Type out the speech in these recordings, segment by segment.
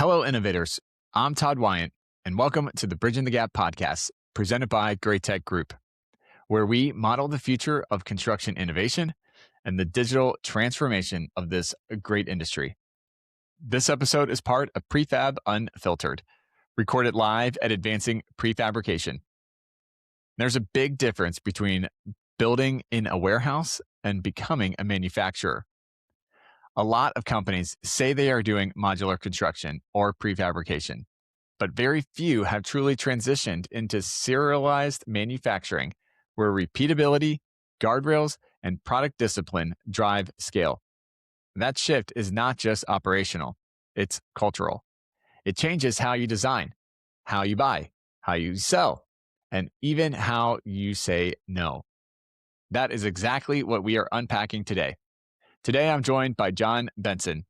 Hello, innovators. I'm Todd Weyandt, and welcome to the Bridging the Gap podcast, presented by Great Tech Group, where we model the future of construction innovation and the digital transformation of this great industry. This episode is part of Prefab Unfiltered, recorded live at Advancing Prefabrication. There's a big difference between building in a warehouse and becoming a manufacturer. A lot of companies say they are doing modular construction or prefabrication, but very few have truly transitioned into serialized manufacturing, where repeatability, guardrails, and product discipline drive scale. That shift is not just operational, it's cultural. It changes how you design, how you buy, how you sell, and even how you say no. That is exactly what we are unpacking today. Today, I'm joined by Jon Benson.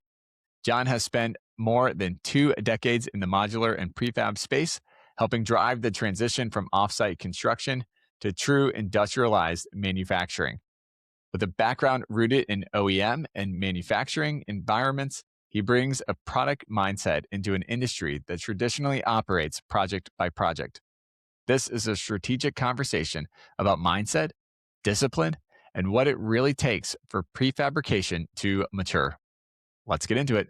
Jon has spent more than 2 decades in the modular and prefab space, helping drive the transition from offsite construction to true industrialized manufacturing. With a background rooted in OEM and manufacturing environments, he brings a product mindset into an industry that traditionally operates project by project. This is a strategic conversation about mindset, discipline, and what it really takes for prefabrication to mature. Let's get into it.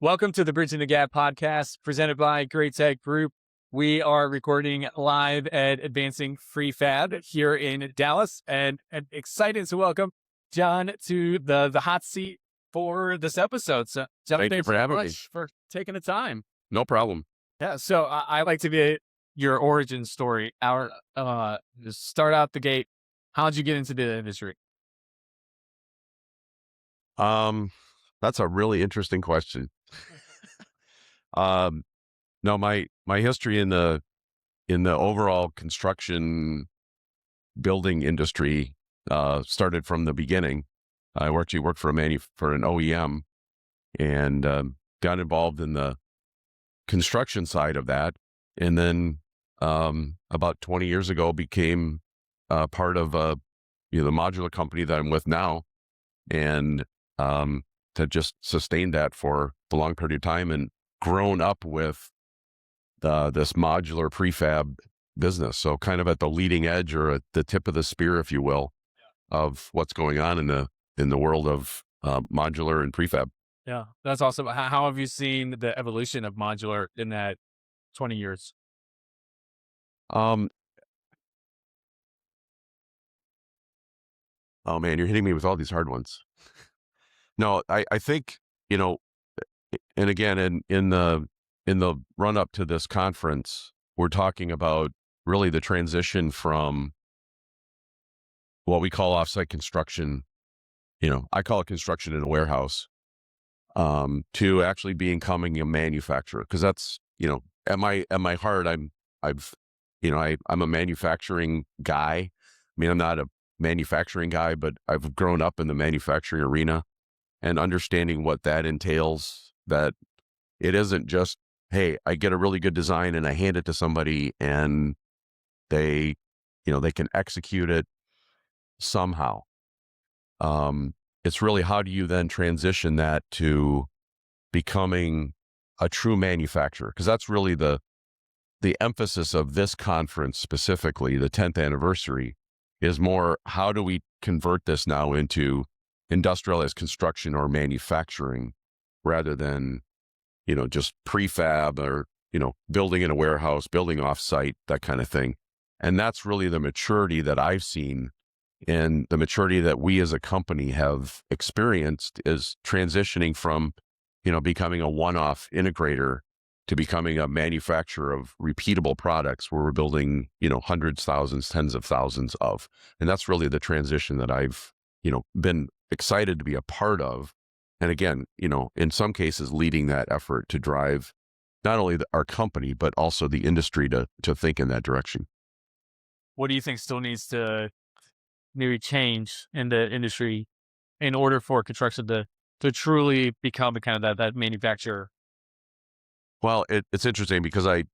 Welcome to the Bridging the Gap podcast, presented by Great Tech Group. We are recording live at Advancing Prefab here in Dallas, and excited to welcome Jon to the hot seat for this episode. So, Jon, thank you for having me. For taking the time. No problem. Yeah, so I like to get your origin story. Just start out the gate. How'd you get into the industry? That's a really interesting question. No, my history in the overall construction building industry started from the beginning. I actually worked for an OEM and got involved in the construction side of that, and then about 20 years ago became part of the modular company that I'm with now, and to just sustain that for a long period of time and grown up with this modular prefab business. So kind of at the leading edge, or at the tip of the spear, if you will, of what's going on in the world of modular and prefab. Yeah, that's awesome. How have you seen the evolution of modular in that 20 years? Oh man, you're hitting me with all these hard ones. No, I think, and again, in the run up to this conference, we're talking about really the transition from what we call offsite construction. I call it construction in a warehouse, to actually becoming a manufacturer. Because that's, at my heart, I'm a manufacturing guy. I mean, I'm not a manufacturing guy, but I've grown up in the manufacturing arena and understanding what that entails, that it isn't just, hey, I get a really good design and I hand it to somebody and they can execute it somehow. It's really, how do you then transition that to becoming a true manufacturer? Because that's really the emphasis of this conference, specifically the 10th anniversary, is more, how do we convert this now into industrialized construction or manufacturing, rather than, just prefab or, building in a warehouse, building offsite, that kind of thing. And that's really the maturity that I've seen, and the maturity that we as a company have experienced, is transitioning from, becoming a one-off integrator to becoming a manufacturer of repeatable products, where we're building, hundreds, thousands, tens of thousands of. And that's really the transition that I've, been excited to be a part of. And again, in some cases, leading that effort to drive not only our company, but also the industry to think in that direction. What do you think still needs to maybe change in the industry in order for construction to truly become a kind of that manufacturer? Well, it's interesting because I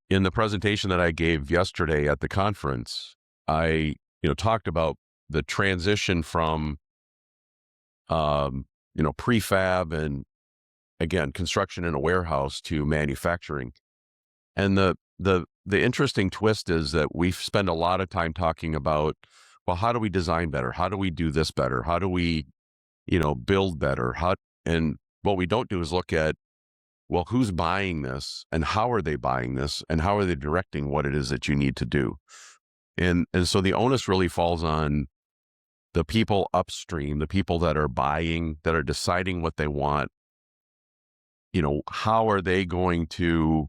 in the presentation that I gave yesterday at the conference, I talked about the transition from prefab and again, construction in a warehouse to manufacturing. And the interesting twist is that we spend a lot of time talking about, well, how do we design better? How do we do this better? How do we, build better? And what we don't do is look at, well, who's buying this and how are they buying this and how are they directing what it is that you need to do? And so the onus really falls on the people upstream, the people that are buying, that are deciding what they want. How are they going to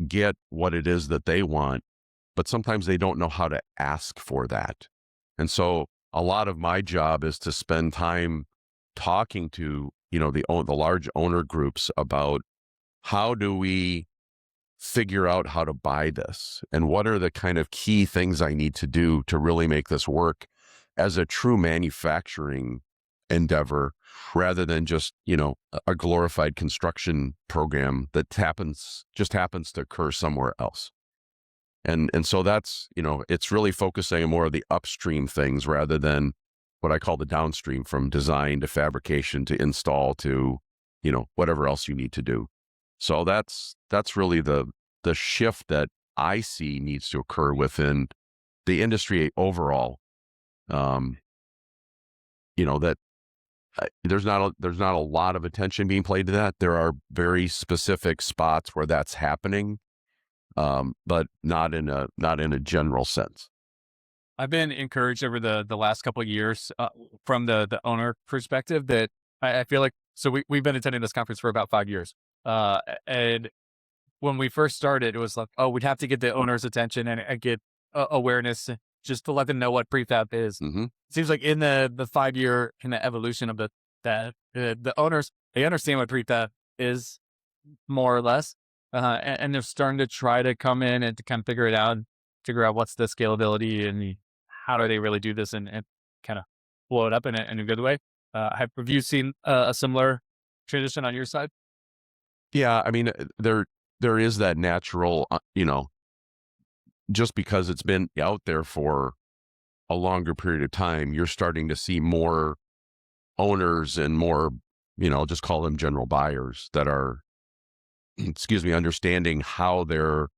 get what it is that they want? But sometimes they don't know how to ask for that. And so a lot of my job is to spend time talking to, the large owner groups about how do we figure out how to buy this and what are the kind of key things I need to do to really make this work as a true manufacturing endeavor rather than just, a glorified construction program that just happens to occur somewhere else. And so that's, it's really focusing on more of the upstream things rather than what I call the downstream, from design to fabrication to install to, whatever else you need to do. So that's really the shift that I see needs to occur within the industry overall. That there's not a lot of attention being paid to that. There are very specific spots where that's happening, but not in a general sense. I've been encouraged over the last couple of years from the owner perspective that I feel like, so we've been attending this conference for about 5 years. And when we first started, it was like, oh, we'd have to get the owner's attention and get awareness just to let them know what prefab is. Mm-hmm. It seems like in the 5-year in the evolution of the owners, they understand what prefab is more or less. And they're starting to try to come in and to kind of figure out what's the scalability and how do they really do this and kind of blow it up in a good way. Have you seen a similar transition on your side? Yeah, I mean, there is that natural, just because it's been out there for a longer period of time, you're starting to see more owners and more, just call them general buyers that are, understanding how they're,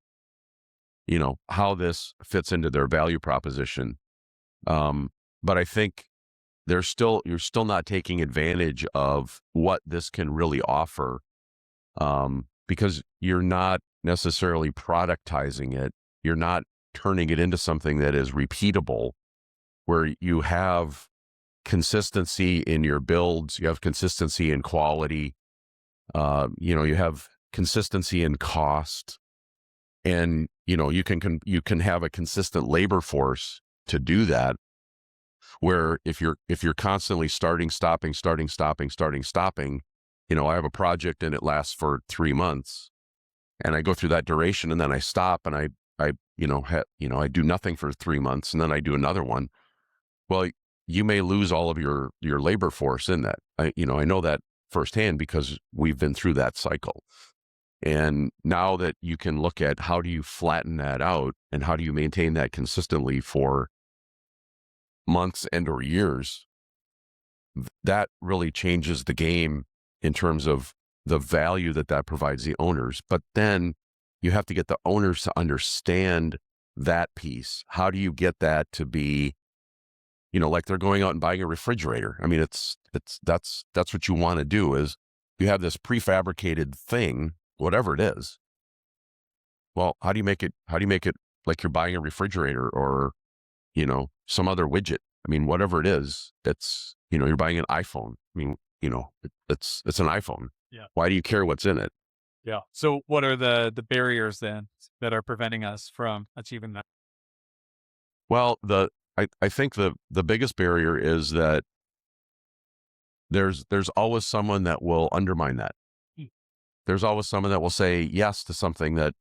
how this fits into their value proposition. But I think you're still not taking advantage of what this can really offer, because you're not necessarily productizing it. You're not turning it into something that is repeatable, where you have consistency in your builds, you have consistency in quality, you have consistency in cost, and you can have a consistent labor force to do that. Where if you're constantly starting, stopping, I have a project and it lasts for 3 months, and I go through that duration, and then I stop and I I do nothing for 3 months, and then I do another one. Well, you may lose all of your labor force in that. I know that firsthand because we've been through that cycle. And now that you can look at how do you flatten that out and how do you maintain that consistently for months and or years, that really changes the game in terms of the value that provides the owners. But then you have to get the owners to understand that piece. How do you get that to be, like they're going out and buying a refrigerator? I mean, that's what you want to do, is you have this prefabricated thing, whatever it is. Well, how do you make it like you're buying a refrigerator or, some other widget? I mean, whatever it is, it's, you're buying an iPhone. I mean, it's an iPhone. Yeah. Why do you care what's in it? Yeah. So what are the barriers then that are preventing us from achieving that? Well, I think the biggest barrier is that there's always someone that will undermine that. There's always someone that will say yes to something that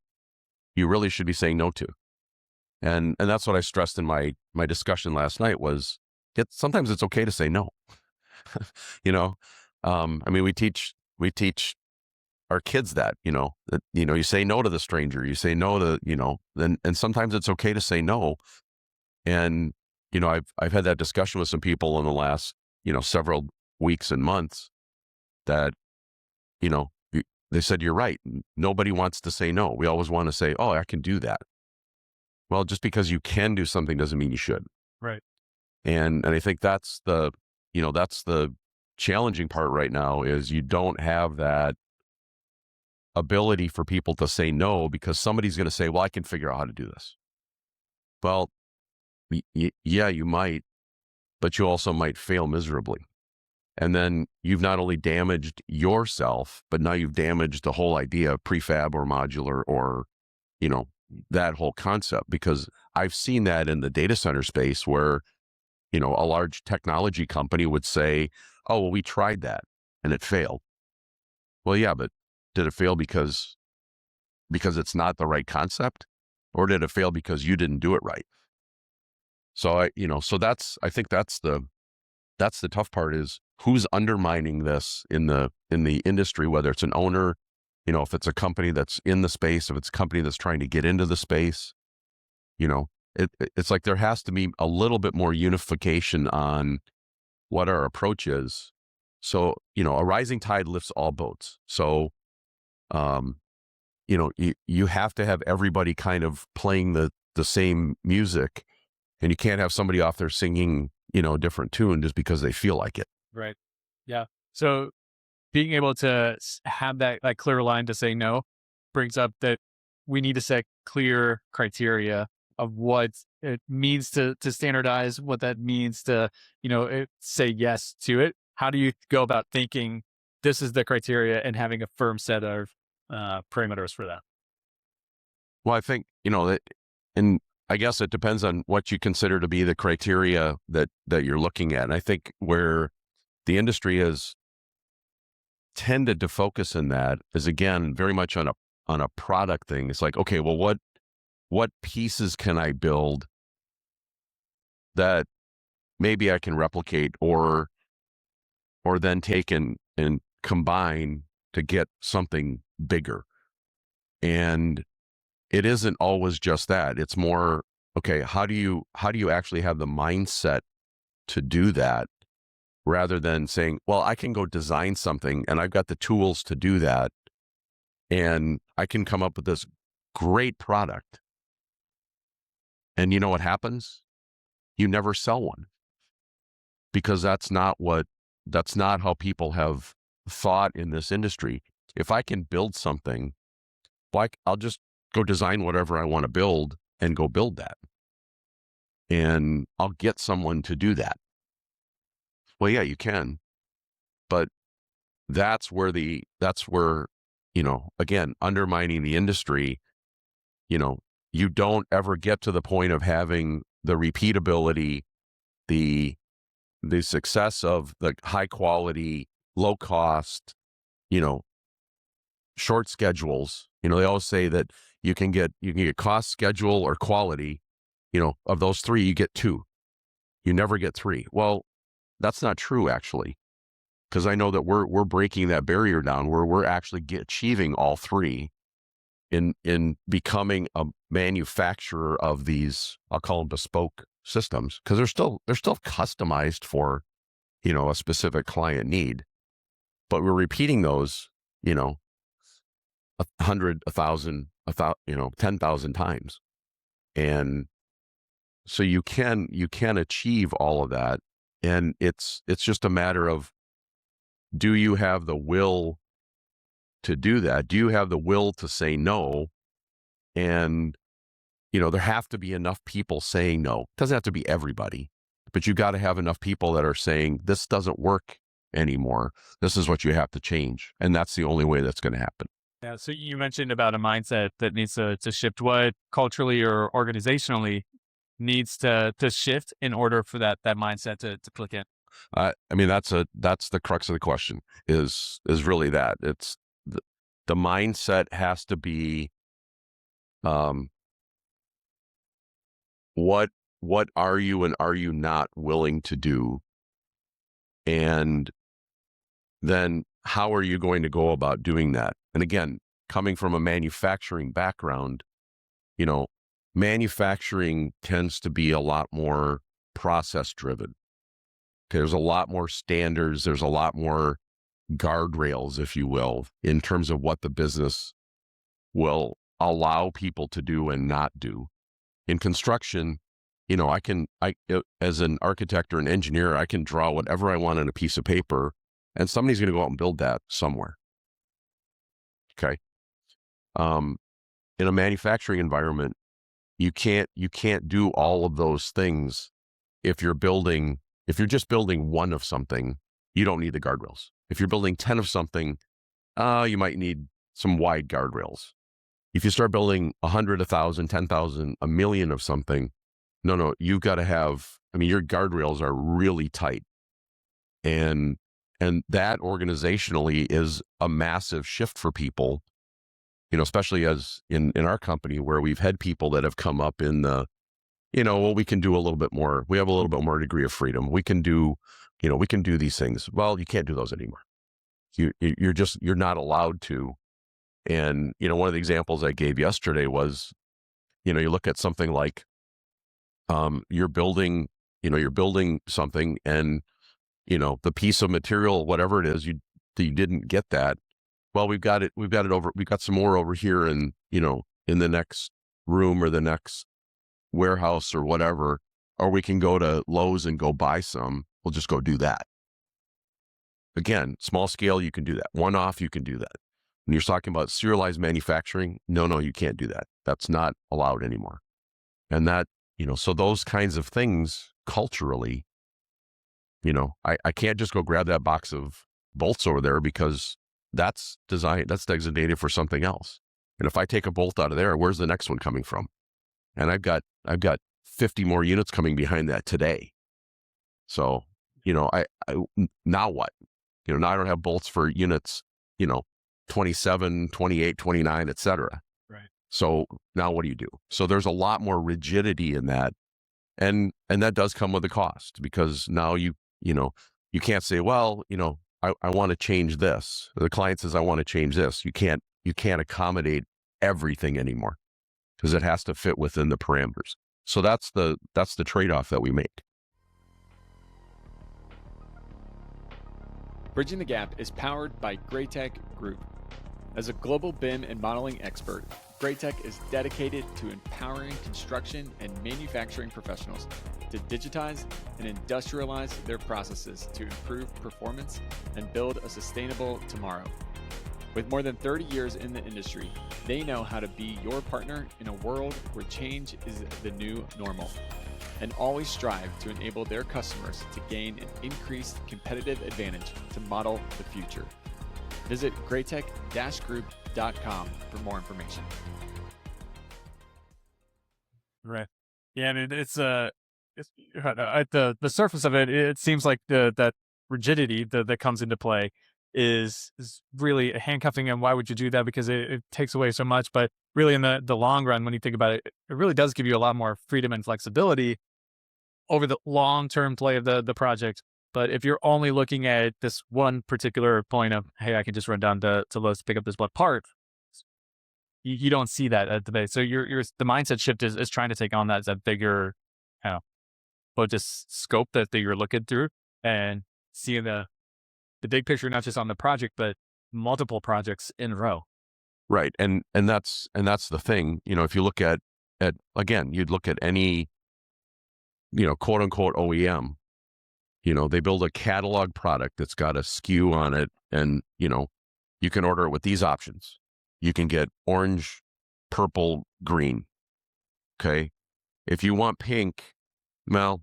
you really should be saying no to. And that's what I stressed in my discussion last night was sometimes it's okay to say no. I mean, we teach our kids that, you say no to the stranger, you say no to, and sometimes it's okay to say no. And, I've had that discussion with some people in the last, several weeks and months that, they said, you're right. Nobody wants to say no. We always want to say, oh, I can do that. Well, just because you can do something doesn't mean you should. Right. And I think that's the challenging part right now is you don't have that ability for people to say no because somebody's going to say, well, I can figure out how to do this. Well, yeah, you might, but you also might fail miserably. And then you've not only damaged yourself, but now you've damaged the whole idea of prefab or modular or, that whole concept, because I've seen that in the data center space where, a large technology company would say, oh, well, we tried that and it failed. Well, yeah, but did it fail because it's not the right concept, or did it fail because you didn't do it right? So I think that's the tough part is who's undermining this in the industry, whether it's an owner, if it's a company that's in the space, if it's a company that's trying to get into the space, it's like there has to be a little bit more unification on what our approach is. So, a rising tide lifts all boats. So, you have to have everybody kind of playing the same music, and you can't have somebody off there singing, a different tune just because they feel like it. Right. Yeah. So being able to have that like clear line to say no brings up that we need to set clear criteria of what it means to standardize, what that means to, say yes to it. How do you go about thinking this is the criteria and having a firm set of parameters for that? Well, I think, and I guess it depends on what you consider to be the criteria that you're looking at. And I think where the industry has tended to focus in that is, again, very much on a product thing. It's like, okay, well, what pieces can I build that maybe I can replicate or then take and combine to get something bigger? And it isn't always just that. It's more, okay, how do you actually have the mindset to do that, rather than saying, well, I can go design something and I've got the tools to do that, and I can come up with this great product. And you know what happens? You never sell one, because that's not how people have thought in this industry. If I can build something, like, I'll just go design whatever I want to build and go build that. And I'll get someone to do that. Well, yeah, you can. But that's where, again, undermining the industry, you don't ever get to the point of having the repeatability, the success of the high quality, low cost, short schedules. They always say that you can get cost, schedule, or quality. Of those three, you get two. You never get three. Well, that's not true, actually, because I know that we're breaking that barrier down where we're actually achieving all three in becoming a manufacturer of these, I'll call them bespoke systems, because they're still customized for, a specific client need, but we're repeating those, 100, 1,000, 10,000 times. And so you can achieve all of that. And it's just a matter of, do you have the will to do that? Do you have the will to say no? And, there have to be enough people saying no. It doesn't have to be everybody, but you got to have enough people that are saying, this doesn't work anymore. This is what you have to change. And that's the only way that's going to happen. Yeah. So you mentioned about a mindset that needs to shift. What culturally or organizationally needs to shift in order for that mindset to click in? I mean, that's the crux of the question is really that. It's the mindset has to be, what are you and are you not willing to do? And then how are you going to go about doing that? And again, coming from a manufacturing background, manufacturing tends to be a lot more process driven. There's a lot more standards. There's a lot more, guardrails, if you will, in terms of what the business will allow people to do and not do. In construction, as an architect or an engineer, I can draw whatever I want on a piece of paper, and somebody's going to go out and build that somewhere. Okay. In a manufacturing environment, you can't do all of those things. If you're just building one of something, you don't need the guardrails. If you're building 10 of something, you might need some wide guardrails. If you start building 100, 1,000, 10,000, 1,000,000 of something, no, you've got to have, your guardrails are really tight. And that organizationally is a massive shift for people, especially as in our company where we've had people that have come up in the, we can do a little bit more. We have a little bit more degree of freedom. We can do these things. Well, you can't do those anymore. You're not allowed to. And, one of the examples I gave yesterday was, you look at something like, you're building something and, the piece of material, whatever it is, you didn't get that. Well, we've got some more over here in the next room or the next warehouse or whatever, or we can go to Lowe's and go buy some. We'll just go do that. Again, small scale, you can do that. One off, you can do that. When you're talking about serialized manufacturing, no, you can't do that. That's not allowed anymore. And that, so those kinds of things culturally, I can't just go grab that box of bolts over there because that's designated for something else. And if I take a bolt out of there, where's the next one coming from? And I've got 50 more units coming behind that today. So, I now what? Now I don't have bolts for units, 27, 28, 29, et cetera. Right. So now what do you do? So there's a lot more rigidity in that. And that does come with a cost because now you can't say, well, I want to change this. The client says, I want to change this. You can't accommodate everything anymore because it has to fit within the parameters. So that's the trade-off that we make. Bridging the Gap is powered by Greatech Group. As a global BIM and modeling expert, Greatech is dedicated to empowering construction and manufacturing professionals to digitize and industrialize their processes to improve performance and build a sustainable tomorrow. With more than 30 years in the industry, they know how to be your partner in a world where change is the new normal, and always strive to enable their customers to gain an increased competitive advantage to model the future. Visit greatech-group.com for more information. Right. Yeah, and it's at the surface of it, it seems like that rigidity that comes into play is really handcuffing. And why would you do that? Because it takes away so much. But really, in the long run, when you think about it, it really does give you a lot more freedom and flexibility over the long-term play of the project. But if you're only looking at this one particular point of, hey, I can just run down to Lowe's to pick up this one part, you don't see that at the base. So the mindset shift is trying to take on that bigger, just scope that you're looking through and seeing the big picture, not just on the project, but multiple projects in a row. Right. And that's the thing, if you look at again, you'd look at any, quote unquote OEM, they build a catalog product that's got a SKU on it and, you can order it with these options. You can get orange, purple, green. Okay. If you want pink, well,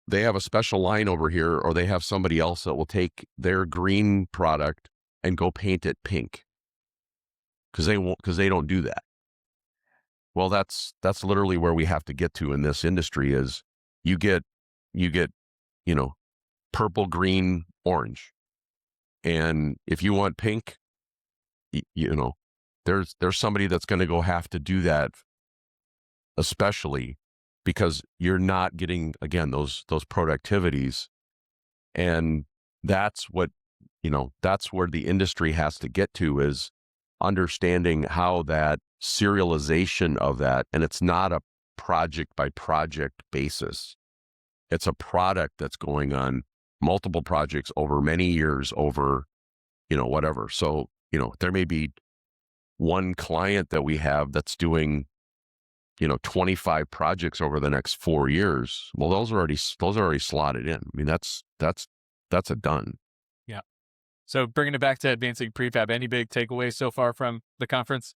they have a special line over here, or they have somebody else that will take their green product and go paint it pink. Because they don't do that. Well, that's literally where we have to get to in this industry is you get, purple, green, orange. And if you want pink, there's somebody that's going to go have to do that, especially because you're not getting, again, those productivities. And that's what, that's where the industry has to get to is understanding how that serialization of that, and it's not a project by project basis. It's a product that's going on multiple projects over many years over, whatever. So, there may be one client that we have that's doing, 25 projects over the next 4 years. Well, those are already slotted in. I mean, that's a done. Yeah. So bringing it back to advancing prefab, any big takeaways so far from the conference?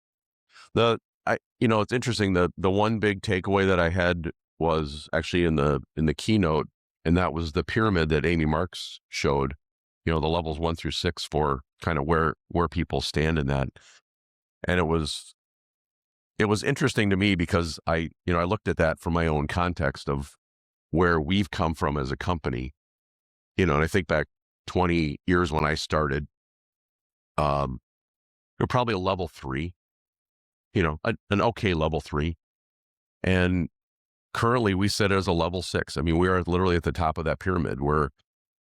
It's interesting. The one big takeaway that I had was actually in the keynote, and that was the pyramid that Amy Marks showed, the levels 1 through 6 for kind of where people stand in that. And it was interesting to me because I looked at that from my own context of where we've come from as a company, and I think back 20 years when I started, we're probably a level 3, an okay level 3. And currently we sit as a level 6. I mean, we are literally at the top of that pyramid where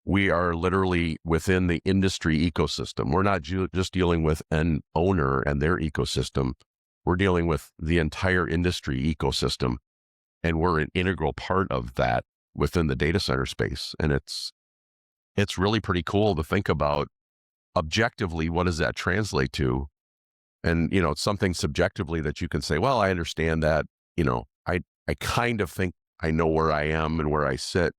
we are literally within the industry ecosystem. We're not just dealing with an owner and their ecosystem. We're dealing with the entire industry ecosystem, and we're an integral part of that within the data center space. And it's really pretty cool to think about objectively, what does that translate to? And, it's something subjectively that you can say, well, I understand that, I kind of think I know where I am and where I sit.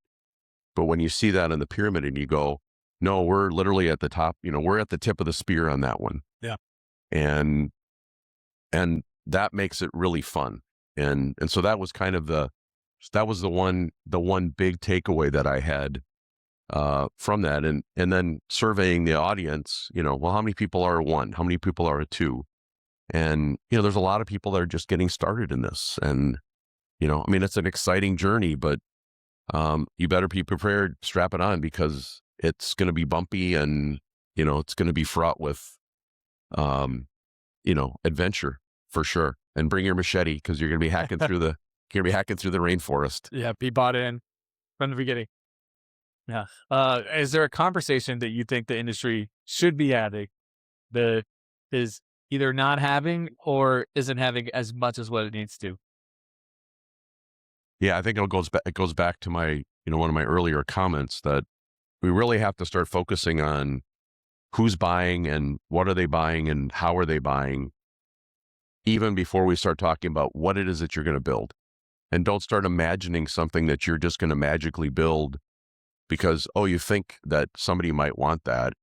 But when you see that in the pyramid and you go, no, we're literally at the top, we're at the tip of the spear on that one. Yeah. And that makes it really fun. And so that was kind of the one big takeaway that I had from that. And then surveying the audience, well, how many people are a 1? How many people are a 2? And, there's a lot of people that are just getting started in this. And, it's an exciting journey, but you better be prepared, strap it on, because it's going to be bumpy and, it's going to be fraught with, adventure for sure. And bring your machete, because you're going to be hacking through the rainforest. Yeah. Be bought in from the beginning. Yeah. Is there a conversation that you think the industry should be having that is either not having or isn't having as much as what it needs to? Yeah, I think it goes back to my, one of my earlier comments, that we really have to start focusing on who's buying and what are they buying and how are they buying, even before we start talking about what it is that you're going to build. And don't start imagining something that you're just going to magically build because, you think that somebody might want that,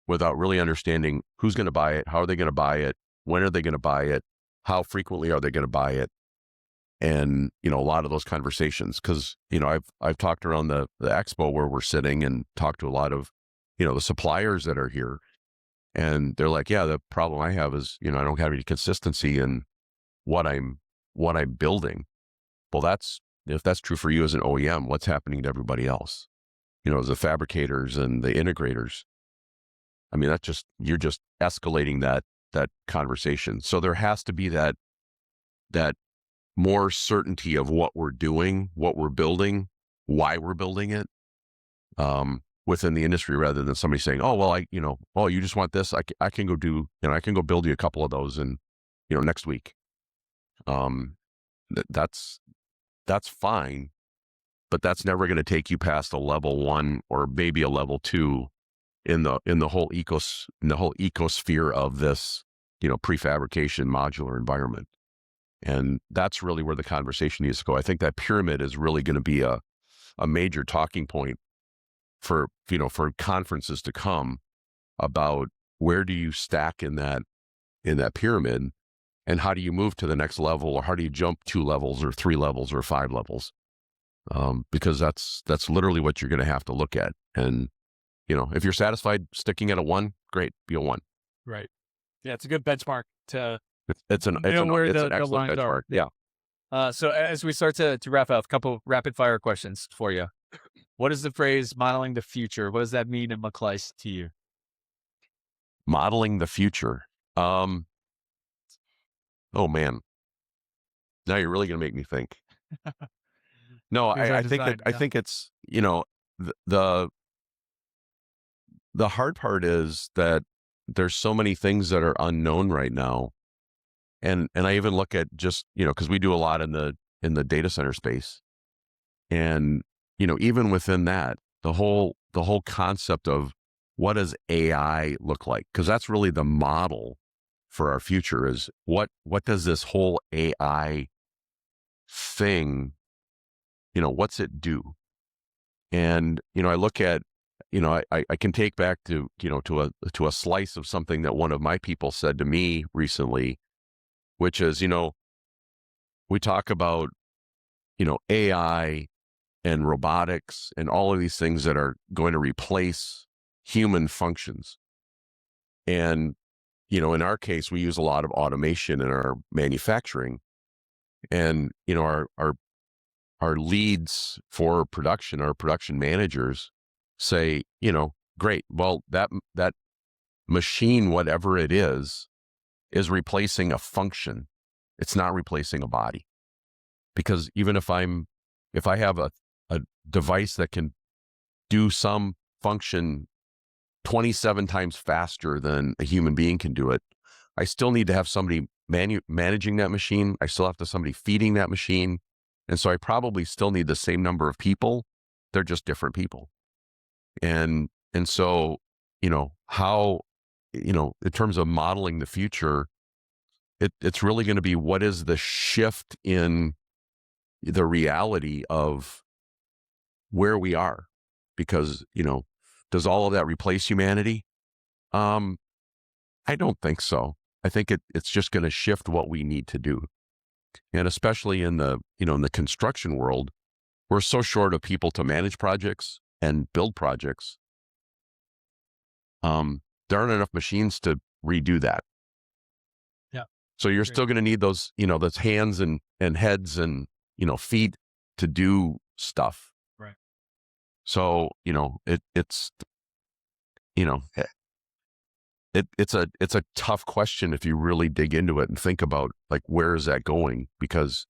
without really understanding who's going to buy it, how are they going to buy it, when are they going to buy it, how frequently are they going to buy it. And, a lot of those conversations, because, I've talked around the expo where we're sitting and talked to a lot of, the suppliers that are here, and they're like, yeah, the problem I have is, I don't have any consistency in what I'm building. Well, if that's true for you as an OEM, what's happening to everybody else? As the fabricators and the integrators. I mean, you're just escalating that conversation. So there has to be that more certainty of what we're doing, what we're building, why we're building it, within the industry, rather than somebody saying, oh, well, you just want this. I can go do, I can go build you a couple of those in, next week. That's fine, but that's never going to take you past a level 1 or maybe a level 2 in the whole ecosphere of this, prefabrication modular environment. And that's really where the conversation needs to go. I think that pyramid is really going to be a major talking point for conferences to come, about where do you stack in that pyramid, and how do you move to the next level, or how do you jump 2 levels or 3 levels or 5 levels? Because that's literally what you're going to have to look at. And, if you're satisfied sticking at a 1, great, be a 1. Right. Yeah. It's a good benchmark to It's an excellent benchmark. Yeah. So as we start to wrap up, a couple rapid fire questions for you. What is the phrase modeling the future? What does that mean and look like to you? Modeling the future. Oh man. Now you're really going to make me think. No, I think it's, the hard part is that there's so many things that are unknown right now. And I even look at just, because we do a lot in the data center space. And, even within that, the whole concept of what does AI look like? Because that's really the model for our future is what does this whole AI thing, what's it do? And, I look at, I can take back to, to a slice of something that one of my people said to me recently, which is, we talk about, AI and robotics and all of these things that are going to replace human functions. And, in our case, we use a lot of automation in our manufacturing. And, our leads for production, our production managers say, great, well, that machine, whatever it is replacing a function. It's not replacing a body. Because even if I have a device that can do some function 27 times faster than a human being can do it, I still need to have somebody managing that machine. I still have to somebody feeding that machine. And so I probably still need the same number of people. They're just different people. And so, how, in terms of modeling the future, it's really going to be what is the shift in the reality of where we are, because, does all of that replace humanity? I don't think so. I think it's just going to shift what we need to do. And especially in the, in the construction world, we're so short of people to manage projects and build projects. There aren't enough machines to redo that. Yeah. So you're still going to need those, those hands and heads and, feet to do stuff. Right. So, it's a tough question if you really dig into it and think about like, where is that going? Because,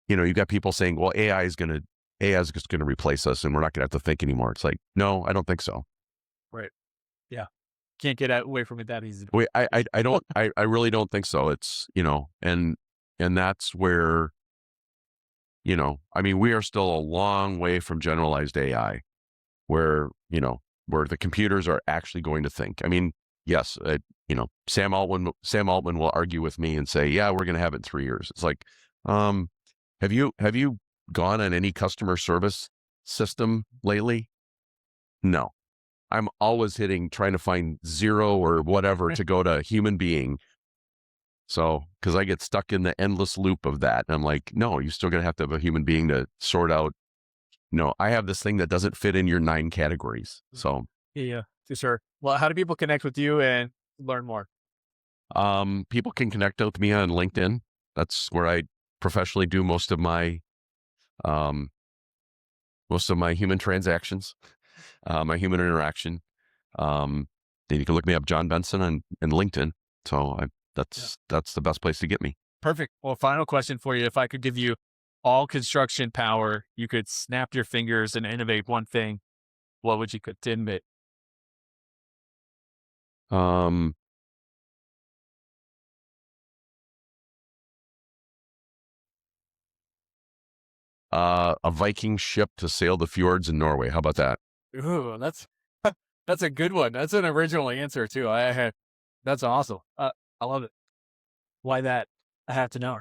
you've got people saying, well, AI is just going to replace us and we're not going to have to think anymore. It's like, no, I don't think so. Right. Yeah. Can't get away from it that easy. Wait, I really don't think so. It's, and that's where, we are still a long way from generalized AI where the computers are actually going to think. I mean, yes, Sam Altman will argue with me and say, yeah, we're going to have it in 3 years. It's like, have you gone on any customer service system lately? No. I'm always trying to find 0 or whatever to go to human being. So, because I get stuck in the endless loop of that. And I'm like, no, you're still going to have a human being to sort out. No, I have this thing that doesn't fit in your 9 categories. So, yeah, for sure. Well, how do people connect with you and learn more? People can connect with me on LinkedIn. That's where I professionally do most of my human transactions, my human interaction. Then you can look me up, Jon Benson, on LinkedIn. So that's the best place to get me. Perfect. Well, final question for you. If I could give you all construction power, you could snap your fingers and innovate one thing, what would you could innovate? A Viking ship to sail the fjords in Norway. How about that? Ooh, that's a good one. That's an original answer too. That's awesome. I love it. Why that? I have to know.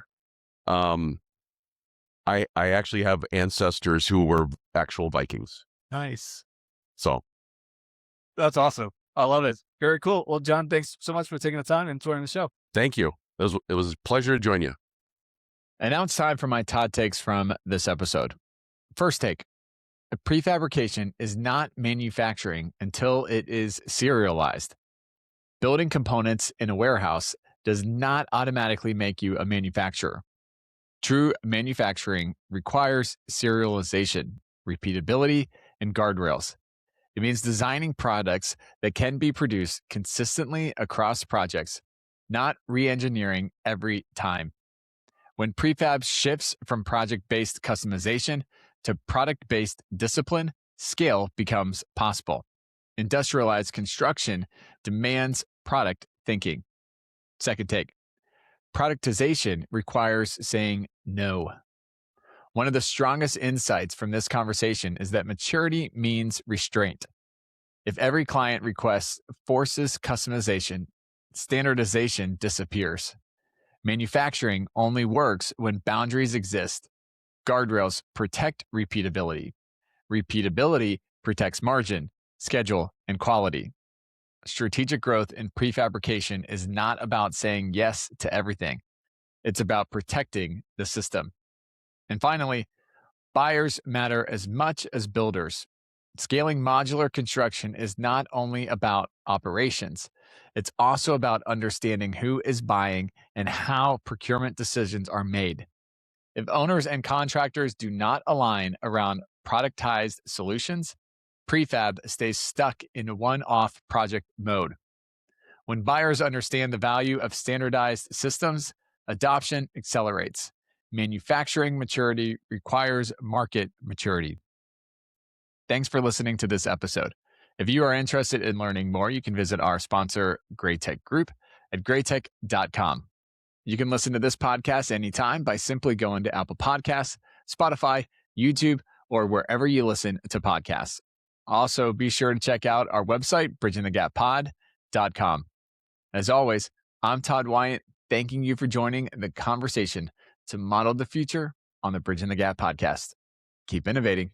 I actually have ancestors who were actual Vikings. Nice. So that's awesome. I love it. Very cool. Well, Jon, thanks so much for taking the time and joining the show. Thank you. It was a pleasure to join you. And now it's time for my Todd takes from this episode. First take. Prefabrication is not manufacturing until it is serialized. Building components in a warehouse does not automatically make you a manufacturer. True manufacturing requires serialization, repeatability, and guardrails. It means designing products that can be produced consistently across projects, not re-engineering every time. When prefab shifts from project-based customization to product-based discipline, scale becomes possible. Industrialized construction demands product thinking. Second take. Productization requires saying no. One of the strongest insights from this conversation is that maturity means restraint. If every client request forces customization, standardization disappears. Manufacturing only works when boundaries exist. Guardrails protect repeatability. Repeatability protects margin, schedule, and quality. Strategic growth in prefabrication is not about saying yes to everything. It's about protecting the system. And finally, buyers matter as much as builders. Scaling modular construction is not only about operations, it's also about understanding who is buying and how procurement decisions are made. If owners and contractors do not align around productized solutions, prefab stays stuck in one-off project mode. When buyers understand the value of standardized systems, adoption accelerates. Manufacturing maturity requires market maturity. Thanks for listening to this episode. If you are interested in learning more, you can visit our sponsor, Great Tech Group, at greattech.com. You can listen to this podcast anytime by simply going to Apple Podcasts, Spotify, YouTube, or wherever you listen to podcasts. Also, be sure to check out our website, bridgingthegappod.com. As always, I'm Todd Weyandt, thanking you for joining the conversation to model the future on the Bridging the Gap podcast. Keep innovating.